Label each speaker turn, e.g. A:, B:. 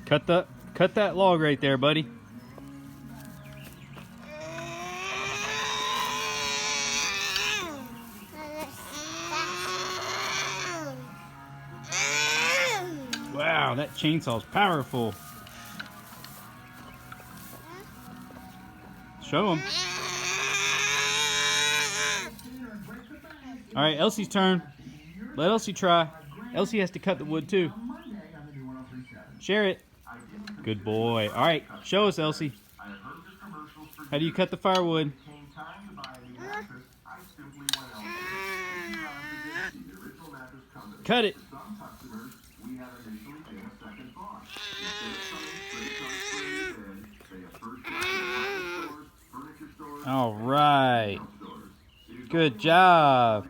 A: Cut that log right there, buddy. Wow, that chainsaw's powerful. Show him. All right, Elsie's turn. Let Elsie try. Elsie has to cut the wood too. Share it. Good boy. All right, show us, Elsie. How do you cut the firewood? Cut it. All right. Good job.